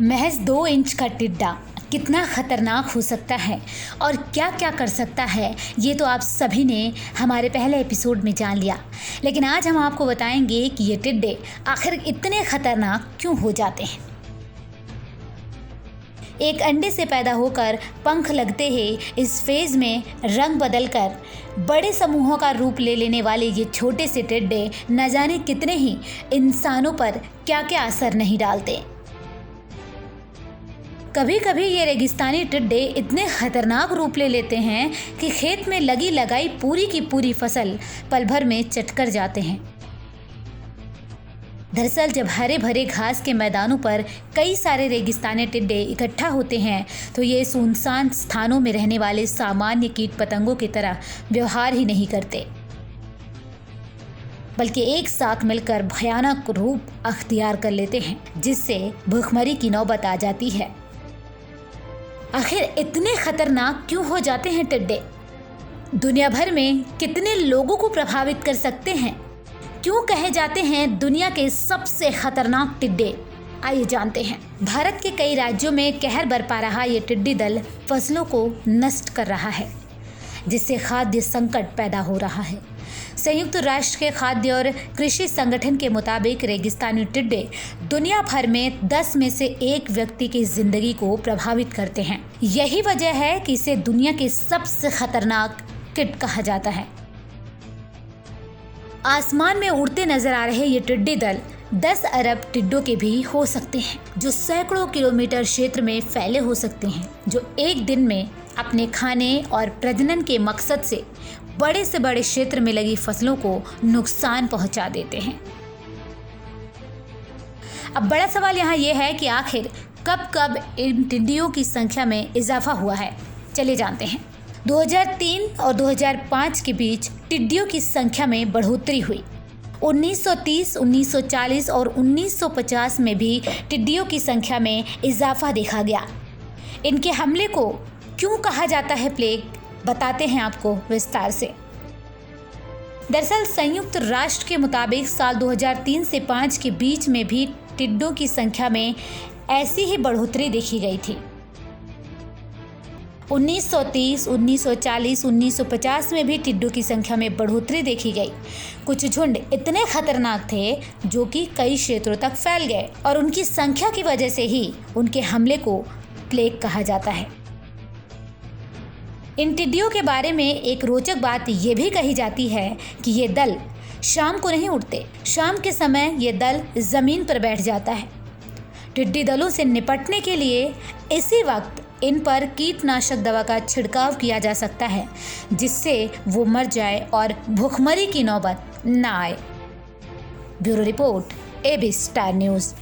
महज 2 इंच का टिड्डा कितना खतरनाक हो सकता है और क्या क्या कर सकता है, ये तो आप सभी ने हमारे पहले एपिसोड में जान लिया। लेकिन आज हम आपको बताएंगे कि ये टिड्डे आखिर इतने खतरनाक क्यों हो जाते हैं। एक अंडे से पैदा होकर पंख लगते ही इस फेज में रंग बदलकर बड़े समूहों का रूप ले लेने वाले ये छोटे से टिड्डे न जाने कितने ही इंसानों पर क्या क्या असर नहीं डालते। कभी कभी ये रेगिस्तानी टिड्डे इतने खतरनाक रूप ले लेते हैं कि खेत में लगी लगाई पूरी की पूरी फसल पल भर में चटकर जाते हैं। दरअसल जब हरे भरे घास के मैदानों पर कई सारे रेगिस्तानी टिड्डे इकट्ठा होते हैं तो ये सुनसान स्थानों में रहने वाले सामान्य कीट पतंगों की तरह व्यवहार ही नहीं करते, बल्कि एक साथ मिलकर भयानक रूप अख्तियार कर लेते हैं, जिससे भूखमरी की नौबत आ जाती है। आखिर इतने खतरनाक क्यों हो जाते हैं टिड्डे? दुनिया भर में कितने लोगों को प्रभावित कर सकते हैं? क्यों कहे जाते हैं दुनिया के सबसे खतरनाक टिड्डे? आइए जानते हैं। भारत के कई राज्यों में कहर बरपा रहा ये टिड्डी दल फसलों को नष्ट कर रहा है, जिससे खाद्य संकट पैदा हो रहा है। संयुक्त राष्ट्र के खाद्य और कृषि संगठन के मुताबिक रेगिस्तानी टिड्डे दुनिया भर में 10 में से 1 व्यक्ति की जिंदगी को प्रभावित करते हैं। यही वजह है कि इसे दुनिया के सबसे खतरनाक कीट कहा जाता है। आसमान में उड़ते नजर आ रहे ये टिड्डी दल 10 अरब टिड्डों के भी हो सकते हैं, जो सैकड़ों किलोमीटर क्षेत्र में फैले हो सकते हैं, जो एक दिन में अपने खाने और प्रजनन के मकसद से बड़े से बड़े क्षेत्र में लगी फसलों को नुकसान पहुंचा देते हैं। अब बड़ा सवाल यहाँ यह है कि आखिर कब कब इन टिड्डियों की संख्या में इजाफा हुआ है। चलिए जानते हैं। 2003 और 2005 के बीच टिड्डियों की संख्या में बढ़ोतरी हुई। 1930, 1940 और 1950 में भी टिड्डियों की संख्या में इजाफा देखा गया। इनके हमले को क्यों कहा जाता है प्लेग, बताते हैं आपको विस्तार से। दरअसल संयुक्त राष्ट्र के मुताबिक साल 2003 से 5 के बीच में भी टिड्डों की संख्या में ऐसी ही बढ़ोतरी देखी गई थी। 1930, 1940, 1950 में भी टिड्डों की संख्या में बढ़ोतरी देखी गई। कुछ झुंड इतने खतरनाक थे जो कि कई क्षेत्रों तक फैल गए और उनकी संख्या की वजह से ही उनके हमले को प्लेग कहा जाता है। इन टिड्डियों के बारे में एक रोचक बात ये भी कही जाती है कि ये दल शाम को नहीं उड़ते। शाम के समय ये दल जमीन पर बैठ जाता है। टिड्डी दलों से निपटने के लिए इसी वक्त इन पर कीटनाशक दवा का छिड़काव किया जा सकता है, जिससे वो मर जाए और भूखमरी की नौबत ना आए। Bureau report, AB Star news.